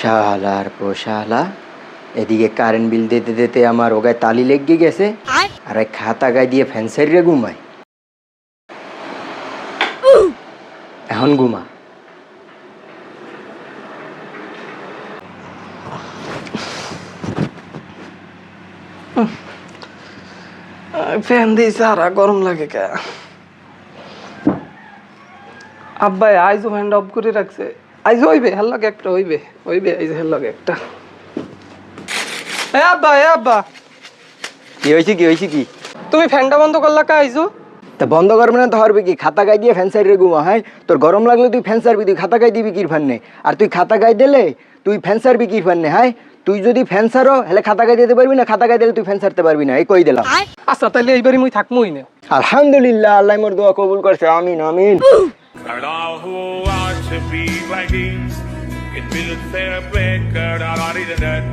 শালার পোশালা, এদিকে current bill দিতে দিতে আমার ওগায় তালি লেগে গেছে, আর এক খাতা গায়ে দিয়ে ফ্যান্সারি রে ঘুমায়। এখন ঘুমা। ফ্যান দিয়ে সারা গরম লাগে কে? আব্বাই আইজো ফ্যানটা অফ করে রাখছে। আইজো হইবে হেল লাগে একটা, হইবে হইবে আইজো হেল লাগে একটা। আব্বা আব্বা, কি হয়েছে কি হয়েছে কি? তুমি ফ্যানটা বন্ধ করলা কা আইজো? তা বন্ধ করবে না তো হরবে কি? খাতা গায়ে দিয়ে ফ্যান্সারি রে ঘুমা। হয় তোর গরম লাগলে তুই ফ্যান সারবি, তুই খাতা গায়ে দিবি কির ফান্নে? আর তুই খাতা গায়ে দিলে তুই ফ্যান সারবি কির ফান্নে? হাই, তুই যদি ফ্যান সারো হলে খাতা গায়ে দিতে পারবি না, খাতা গায়ে দিলে তুই ফ্যান সারতে পারবি না, এই কই দিলাম। আচ্ছা তাইলে এইবারই মুই থাকমই না। আলহামদুলিল্লাহ, আল্লাহ মোর দোয়া কবুল করছে, আমিন আমিন। And all who want to be like him, it will say a breaker, I got it that.